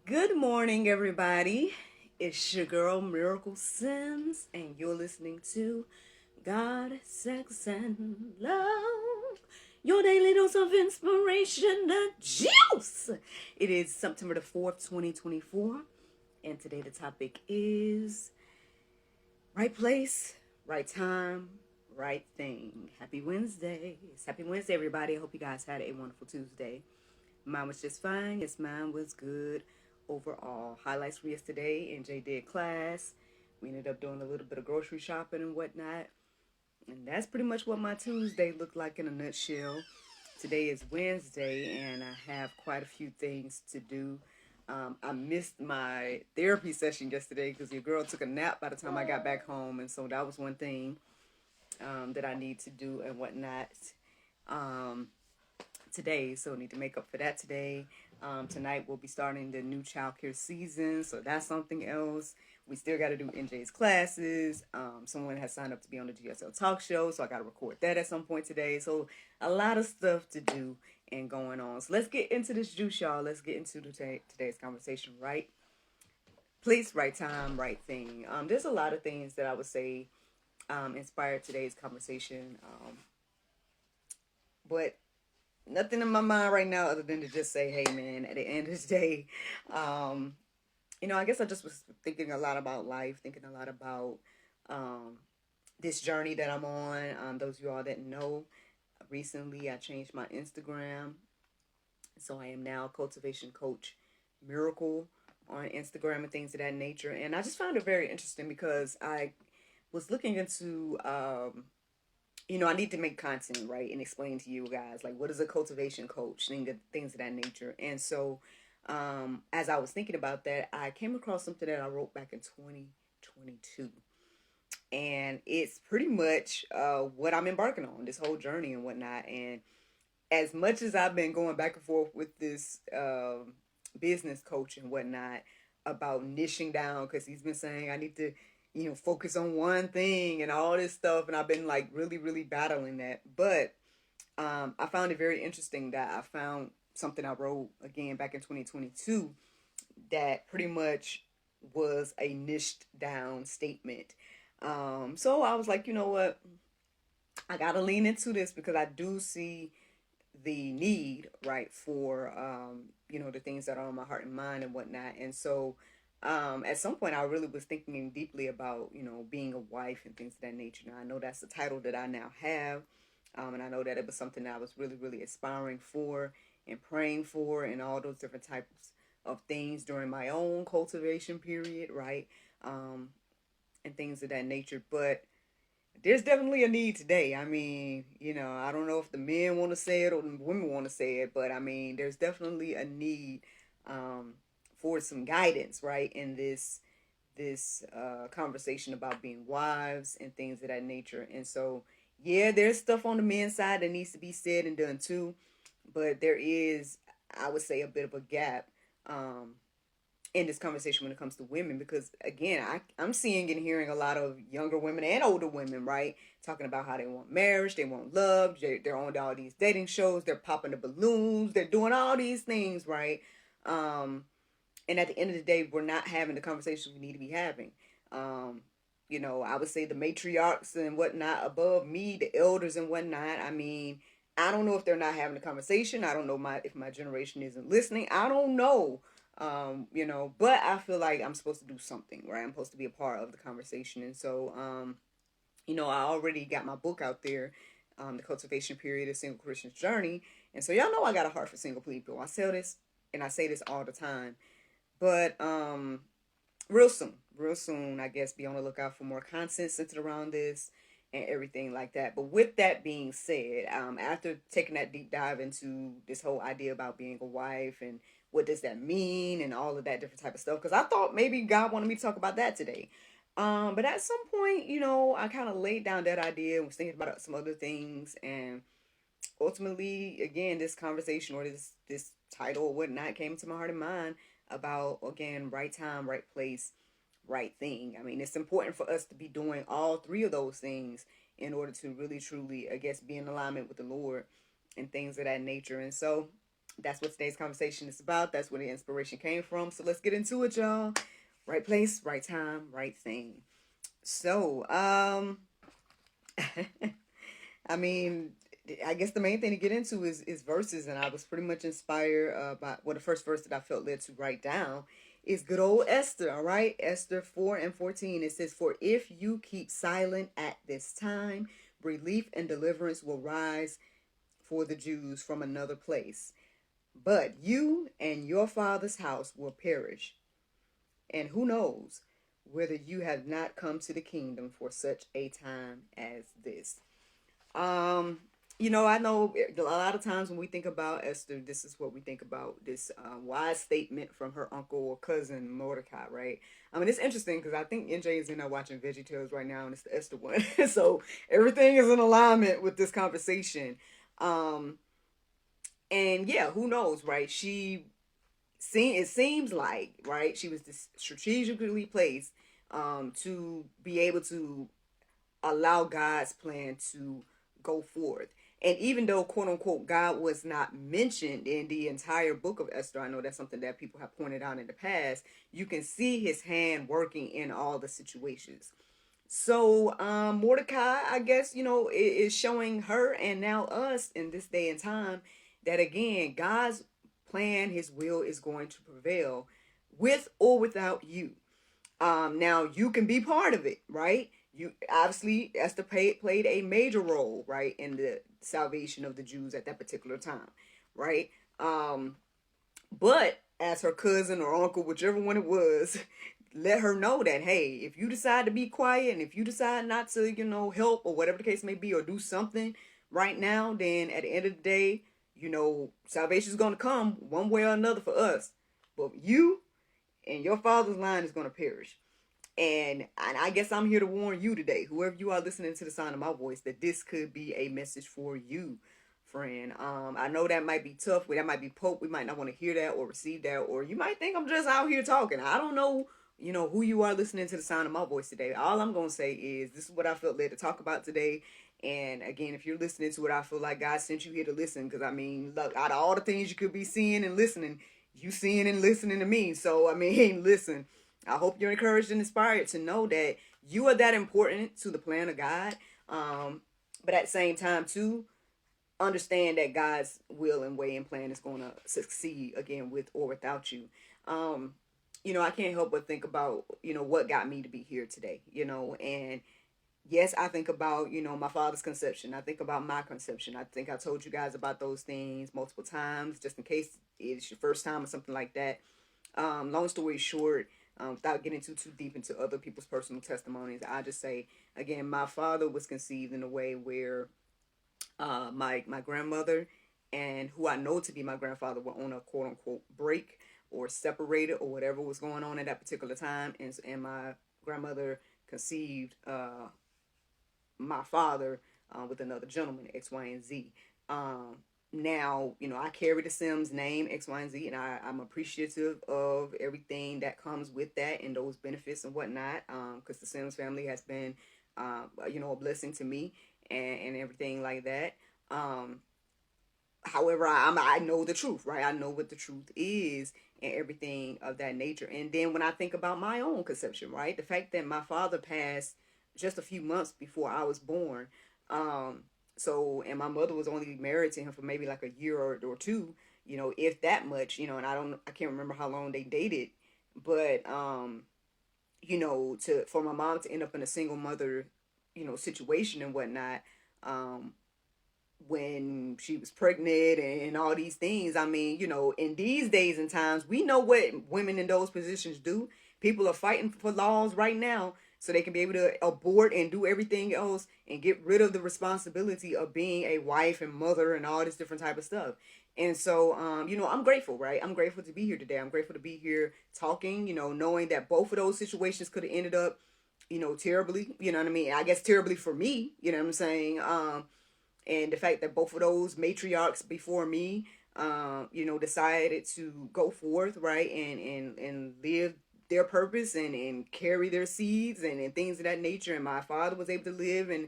Good morning, everybody. It's your girl Miracle Sims, and you're listening to God, Sex, and Love. Your daily dose of inspiration, the juice. It is September the 4th, 2024, and today the topic is right place, right time, right thing. Happy Wednesday. Happy Wednesday, everybody. I hope you guys had a wonderful Tuesday. Mine was just fine. Yes, mine was good overall. Highlights for yesterday, NJ did class. We ended up doing a little bit of grocery shopping and whatnot. And that's pretty much what my Tuesday looked like in a nutshell. Today is Wednesday, and I have quite a few things to do. I missed my therapy session yesterday because your girl took a nap by the time I got back home. And so that was one thing that I need to do and whatnot. Um, Today, so need to make up for that today. Tonight we'll be starting the new childcare season, so that's something else. We still got to do NJ's classes. Someone has signed up to be on the GSL talk show, so I got to record that at some point today. So a lot of stuff to do and going on. So let's get into this juice, y'all. Let's get into today's conversation. Right place, right time, right thing. There's a lot of things that I would say inspired today's conversation, but nothing in my mind right now other than to just say, hey man, at the end of the day, um, I guess I just was thinking a lot about life, thinking a lot about um, this journey that I'm on. Those of you all that know, recently I changed my Instagram. So I am now Cultivation Coach Miracle on Instagram and things of that nature. And I just found it very interesting because I was looking into I need to make content, right, and explain to you guys like what is a cultivation coach, things of that nature. And so, as I was thinking about that, I came across something that I wrote back in 2022, and it's pretty much what I'm embarking on, this whole journey and whatnot. And as much as I've been going back and forth with this business coach and whatnot about niching down, because he's been saying I need to, focus on one thing and all this stuff, and I've been like really, really battling that. But I found it very interesting that I found something I wrote again back in 2022 that pretty much was a niched down statement. So I was like, you know what? I gotta lean into this because I do see the need, right, for the things that are on my heart and mind and whatnot. And so at some point I really was thinking deeply about, being a wife and things of that nature. Now I know that's the title that I now have. And I know that it was something that I was really, really aspiring for and praying for and all those different types of things during my own cultivation period, right? Um, and things of that nature. But there's definitely a need today. I mean, I don't know if the men want to say it or the women want to say it, but I mean, there's definitely a need um, for some guidance, right, in this conversation about being wives and things of that nature. And so, yeah, there's stuff on the men's side that needs to be said and done too, but there is, I would say, a bit of a gap. In this conversation when it comes to women, because again, I'm seeing and hearing a lot of younger women and older women, right, talking about how they want marriage, they want love, they're on all these dating shows, they're popping the balloons, they're doing all these things, right. And at the end of the day, we're not having the conversations we need to be having. um I would say the matriarchs and whatnot above me, the elders and whatnot, I mean, I don't know if they're not having a conversation. I don't know if my generation isn't listening. I don't know. But I feel like I'm supposed to do something, right? I'm supposed to be a part of the conversation. And so, I already got my book out there, The Cultivation Period, A Single Christian's Journey. And so y'all know I got a heart for single people. I say this and I say this all the time. But real soon, I guess, be on the lookout for more content centered around this and everything like that. But with that being said, after taking that deep dive into this whole idea about being a wife and what does that mean and all of that different type of stuff, because I thought maybe God wanted me to talk about that today. But at some point, I kind of laid down that idea and was thinking about some other things, and ultimately, again, this conversation or this title or whatnot came to my heart and mind about, again, right time, right place, right thing. I mean, it's important for us to be doing all three of those things in order to really truly, I guess, be in alignment with the Lord and things of that nature. And so That's what today's conversation is about. That's where the inspiration came from. So let's get into it, y'all. Right place, right time, right thing. So, I mean, I guess the main thing to get into is verses, and I was pretty much inspired by the first verse that I felt led to write down is good old Esther. All right, Esther 4:14. It says, "For if you keep silent at this time, relief and deliverance will rise for the Jews from another place, but you and your father's house will perish. And who knows whether you have not come to the kingdom for such a time as this." Um, I know a lot of times when we think about Esther, this is what we think about, this wise statement from her uncle or cousin Mordecai, right? I mean, it's interesting because I think NJ is in there watching VeggieTales right now, and it's the Esther one. So everything is in alignment with this conversation. Um, and yeah, who knows, right? It seems like, right, she was strategically placed to be able to allow God's plan to go forth. And even though, quote unquote, God was not mentioned in the entire book of Esther, I know that's something that people have pointed out in the past, you can see his hand working in all the situations. So Mordecai, I guess, is showing her and now us in this day and time that, again, God's plan, his will is going to prevail with or without you. Now you can be part of it, right? You obviously, Esther played a major role, right, in the salvation of the Jews at that particular time, right? But as her cousin or uncle, whichever one it was, let her know that, hey, if you decide to be quiet and if you decide not to, help or whatever the case may be, or do something right now, then at the end of the day, salvation is going to come one way or another for us. But you and your father's line is going to perish. And I guess I'm here to warn you today, whoever you are listening to the sound of my voice, that this could be a message for you, friend. I know that might be tough. That might be poke. We might not want to hear that or receive that, or you might think I'm just out here talking. I don't know, who you are listening to the sound of my voice today. All I'm gonna say is this is what I felt led to talk about today. And again, if you're listening to it, I feel like God sent you here to listen. Because I mean, look, out of all the things you could be seeing and listening, you seeing and listening to me. So I mean, listen. I hope you're encouraged and inspired to know that you are that important to the plan of God. But at the same time, too, understand that God's will and way and plan is going to succeed again with or without you. I can't help but think about, what got me to be here today, and yes, I think about, my father's conception. I think about my conception. I think I told you guys about those things multiple times, just in case it's your first time or something like that. Long story short, without getting too deep into other people's personal testimonies, I just say again, my father was conceived in a way where my grandmother and who I know to be my grandfather were on a quote unquote break or separated or whatever was going on at that particular time, and my grandmother conceived my father with another gentleman, X, Y, and Z. Now, I carry the Sims name, X, Y, and Z, and I'm appreciative of everything that comes with that and those benefits and whatnot, because the Sims family has been, a blessing to me and everything like that. However, I know the truth, right? I know what the truth is and everything of that nature. And then when I think about my own conception, right? The fact that my father passed just a few months before I was born. And my mother was only married to him for maybe like a year or two, if that much, and I can't remember how long they dated, but, for my mom to end up in a single mother, situation and whatnot, when she was pregnant and all these things. I mean, in these days and times, we know what women in those positions do. People are fighting for laws right now so they can be able to abort and do everything else and get rid of the responsibility of being a wife and mother and all this different type of stuff. And so, I'm grateful, right? I'm grateful to be here today. I'm grateful to be here talking, knowing that both of those situations could have ended up, terribly, you know what I mean? I guess terribly for me, you know what I'm saying? And the fact that both of those matriarchs before me, decided to go forth, right, and live their purpose and carry their seeds and things of that nature. And my father was able to live and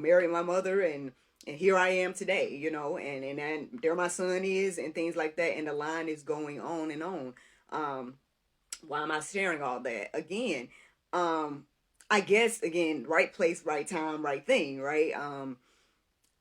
marry my mother and And here I am today, and there my son is and things like that. And the line is going on and on. Um, why am I sharing all that? Again, I guess, again, right place, right time, right thing, right?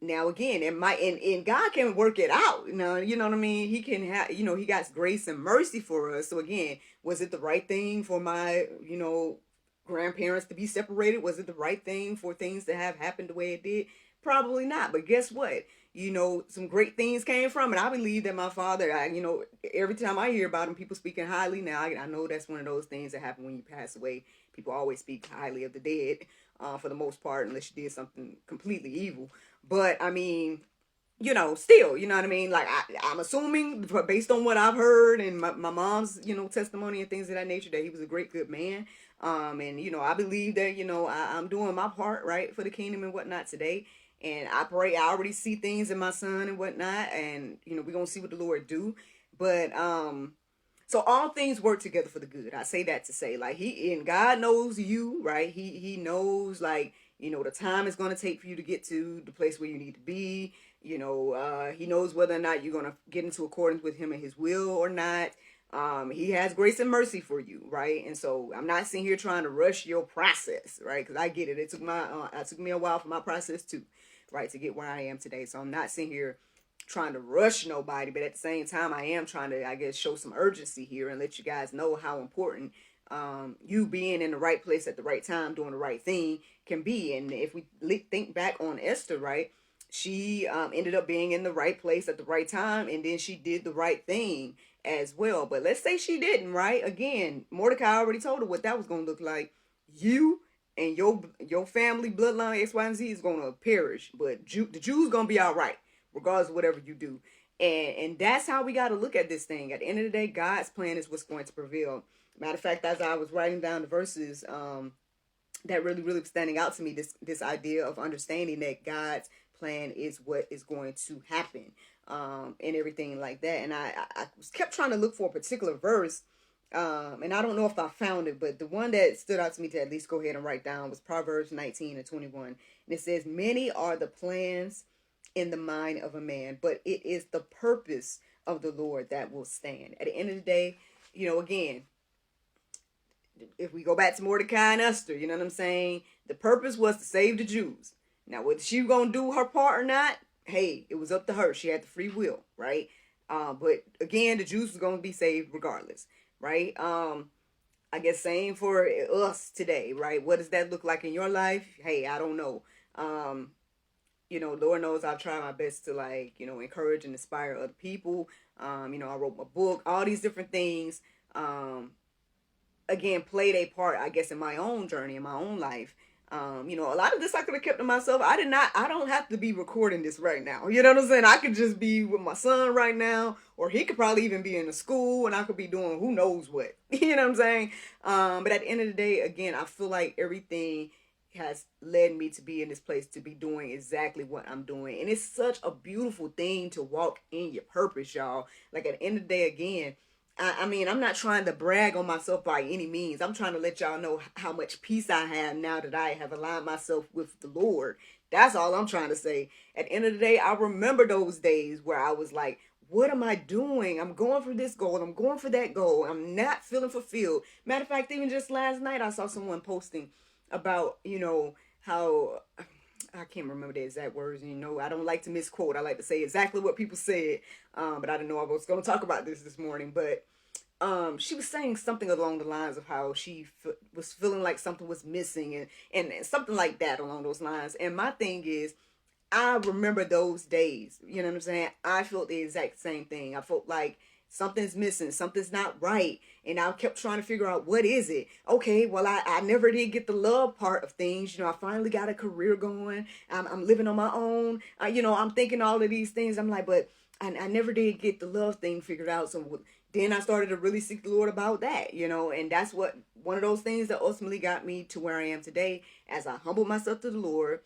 Now again, and God can work it out. You know what I mean? He can have, he got grace and mercy for us. So again, was it the right thing for my, grandparents to be separated? Was it the right thing for things to have happened the way it did? Probably not. But guess what? Some great things came from it. I believe that my father, every time I hear about him, people speaking highly. Now, I know that's one of those things that happen when you pass away. People always speak highly of the dead, for the most part, unless you did something completely evil. But I mean, still, you know what I mean? Like, I'm assuming, based on what I've heard and my mom's, testimony and things of that nature, that he was a great, good man. And, I believe that, I'm doing my part, right, for the kingdom and whatnot today. And I pray, I already see things in my son and whatnot. And, we're going to see what the Lord do. But, so all things work together for the good. I say that to say, like, and God knows you, right? He knows, like, the time it's going to take for you to get to the place where you need to be. He knows whether or not you're going to get into accordance with him and his will or not. He has grace and mercy for you, right? And so I'm not sitting here trying to rush your process, right? Because I get it. It took me a while for my process too, right, to get where I am today. So I'm not sitting here trying to rush nobody, but at the same time, I am trying to, I guess, show some urgency here and let you guys know how important you being in the right place at the right time, doing the right thing can be. And if we think back on Esther, right, she ended up being in the right place at the right time, and then she did the right thing as well. But let's say she didn't, right? Again, Mordecai already told her what that was going to look like. You and your family bloodline X, Y, and Z is going to perish, but the Jews going to be all right regardless of whatever you do. And that's how we got to look at this thing. At the end of the day, God's plan is what's going to prevail. Matter of fact, as I was writing down the verses, that really, really was standing out to me, this idea of understanding that God's plan is what is going to happen, and everything like that. And I kept trying to look for a particular verse, and I don't know if I found it, but the one that stood out to me to at least go ahead and write down was Proverbs 19:21. And it says, many are the plans in the mind of a man, but it is the purpose of the Lord that will stand. At the end of the day, again, if we go back to Mordecai and Esther, you know what I'm saying? The purpose was to save the Jews. Now, whether she was going to do her part or not, hey, it was up to her. She had the free will, right? But again, the Jews was going to be saved regardless, right? I guess same for us today, right? What does that look like in your life? Hey, I don't know. Lord knows I've tried my best to, like, encourage and inspire other people. I wrote my book, all these different things, again, played a part, I guess, in my own journey, in my own life. A lot of this I could have kept to myself. I don't have to be recording this right now. You know what I'm saying? I could just be with my son right now, or he could probably even be in the school and I could be doing who knows what. You know what I'm saying? But at the end of the day, again, I feel like everything has led me to be in this place, to be doing exactly what I'm doing. And it's such a beautiful thing to walk in your purpose, y'all. Like, at the end of the day, again, I mean, I'm not trying to brag on myself by any means. I'm trying to let y'all know how much peace I have now that I have aligned myself with the Lord. That's all I'm trying to say. At the end of the day, I remember those days where I was like, what am I doing? I'm going for this goal. I'm going for that goal. I'm not feeling fulfilled. Matter of fact, even just last night, I saw someone posting about, how, I can't remember the exact words. I don't like to misquote. I like to say exactly what people said. But I didn't know I was going to talk about this morning. But she was saying something along the lines of how she was feeling like something was missing, and something like that along those lines. And my thing is, I remember those days. You know what I'm saying? I felt the exact same thing. I felt like something's missing, something's not right, and I kept trying to figure out, what is it? Okay, well, I never did get the love part of things. I finally got a career going. I'm living on my own. I'm thinking all of these things. I'm like, but I never did get the love thing figured out. So then I started to really seek the Lord about that, and that's one of those things that ultimately got me to where I am today, as I humbled myself to the Lord,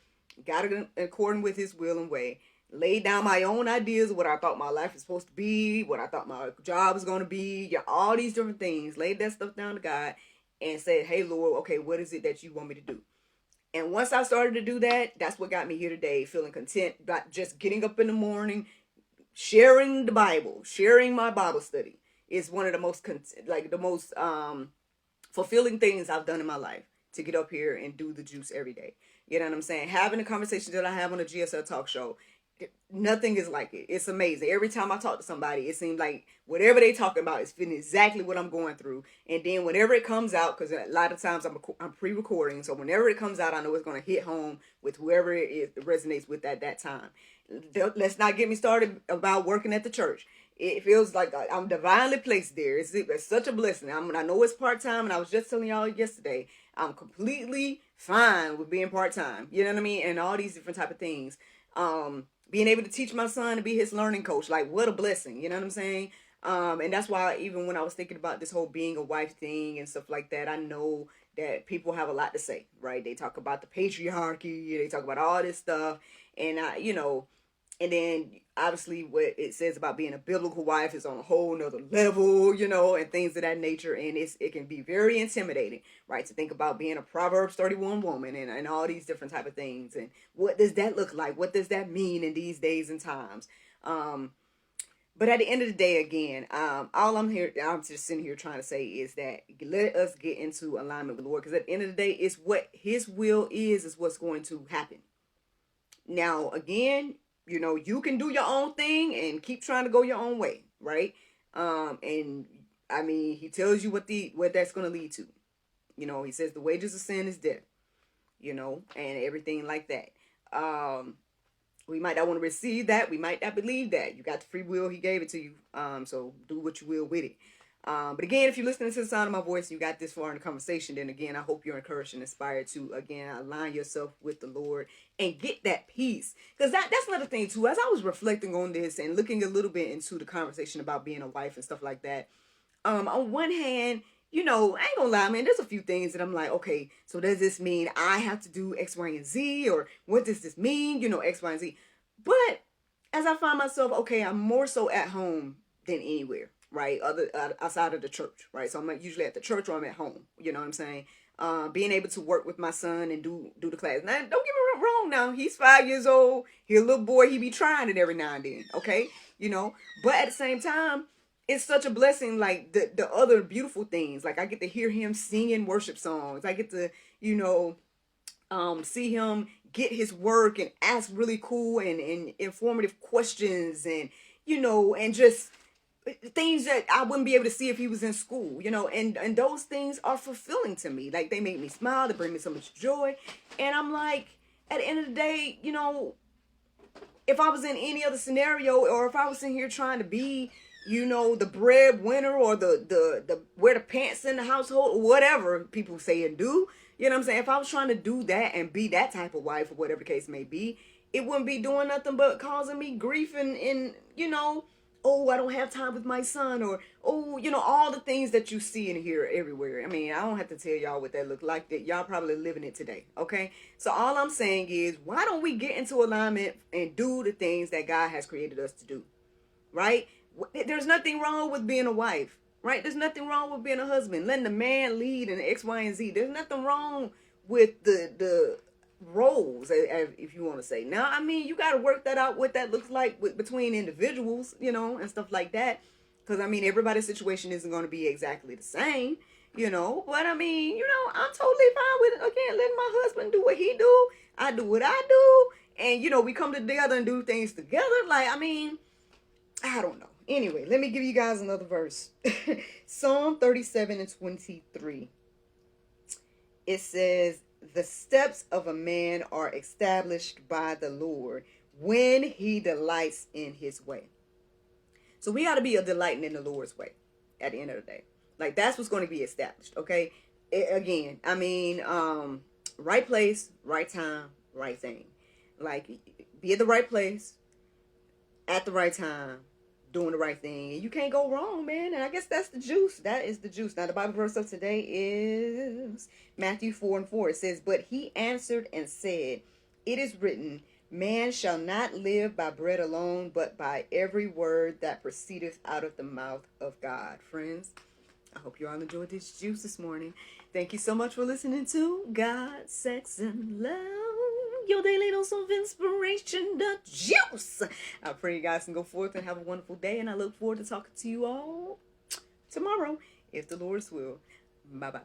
got it in accordance with his will and way, laid down my own ideas of what I thought my life was supposed to be, what I thought my job was going to be, all these different things, laid that stuff down to God and said, hey, Lord, okay, what is it that you want me to do? And once I started to do that, that's what got me here today, feeling content about just getting up in the morning, sharing the Bible, sharing my Bible study is one of the most fulfilling things I've done in my life, to get up here and do the juice every day. You know what I'm saying? Having the conversation that I have on the GSL talk show, nothing is like it. It's amazing. Every time I talk to somebody, it seems like whatever they talking about is fitting exactly what I'm going through. And then whenever it comes out, because a lot of times I'm pre-recording, so whenever it comes out, I know it's going to hit home with whoever it is that resonates with at that time. Let's not get me started about working at the church. It feels like I'm divinely placed there. It's such a blessing. I know it's part-time, and I was just telling y'all yesterday, I'm completely fine with being part-time. You know what I mean? And all these different type of things. Being able to teach my son to be his learning coach, like, what a blessing. You know what I'm saying? And that's why even when I was thinking about this whole being a wife thing and stuff like that, I know that people have a lot to say, right? They talk about the patriarchy, they talk about all this stuff, and and then obviously what it says about being a biblical wife is on a whole nother level, and things of that nature. And it can be very intimidating, right? To think about being a Proverbs 31 woman and all these different type of things. And what does that look like? What does that mean in these days and times? But at the end of the day, again, all I'm just sitting here trying to say is that let us get into alignment with the Lord. Because at the end of the day, it's what his will is what's going to happen. Now, again, you can do your own thing and keep trying to go your own way, right? And I mean, he tells you what that's going to lead to. He says the wages of sin is death, and everything like that. We might not want to receive that. We might not believe that. You got the free will. He gave it to you. So do what you will with it. But again, if you're listening to the sound of my voice, you got this far in the conversation, then again, I hope you're encouraged and inspired to, again, align yourself with the Lord and get that peace. Because that's another thing, too. As I was reflecting on this and looking a little bit into the conversation about being a wife and stuff like that, on one hand, I ain't gonna lie, man, there's a few things that I'm like, okay, so does this mean I have to do X, Y, and Z? Or what does this mean? X, Y, and Z. But as I find myself, okay, I'm more so at home than anywhere, right? Outside of the church, right? So I'm usually at the church or I'm at home. You know what I'm saying? Being able to work with my son and do the class. Now, don't get me wrong. Now he's 5 years old. He a little boy. He be trying it every now and then. Okay, But at the same time, it's such a blessing. Like the other beautiful things. Like I get to hear him singing worship songs. I get to see him get his work and ask really cool and informative questions and just things that I wouldn't be able to see if he was in school, and those things are fulfilling to me. Like they make me smile, they bring me so much joy. And I'm like, at the end of the day, if I was in any other scenario, or if I was in here trying to be, the breadwinner or the wear the pants in the household, or whatever people say and do, you know what I'm saying? If I was trying to do that and be that type of wife or whatever the case may be, it wouldn't be doing nothing but causing me grief and oh, I don't have time with my son, or oh, all the things that you see and hear everywhere. I mean, I don't have to tell y'all what that look like. That y'all probably living it today, okay? So all I'm saying is, why don't we get into alignment and do the things that God has created us to do, right? There's nothing wrong with being a wife, right? There's nothing wrong with being a husband, letting the man lead in X, Y, and Z. There's nothing wrong with the roles, if you want to say. Now, I mean, you got to work that out, what that looks like between individuals, and stuff like that. Because, I mean, everybody's situation isn't going to be exactly the same, But, I mean, I'm totally fine with, again, letting my husband do what he do. I do what I do. And, we come together and do things together. Like, I mean, I don't know. Anyway, let me give you guys another verse. Psalm 37:23. It says, the steps of a man are established by the Lord when he delights in his way. So we got to be delighting in the Lord's way at the end of the day. Like that's what's going to be established. Okay. Again, I mean, right place, right time, right thing. Like be at the right place at the right time, doing the right thing. And you can't go wrong, man. And I guess that's the juice. That is the juice. Now, the Bible verse of today is Matthew 4:4. It says, but he answered and said, it is written, man shall not live by bread alone, but by every word that proceedeth out of the mouth of God. Friends, I hope you all enjoyed this juice this morning. Thank you so much for listening to God, Sex, and Love. Your daily dose of inspiration, the juice. I pray you guys can go forth and have a wonderful day, and I look forward to talking to you all tomorrow, if the Lord's will. Bye-bye.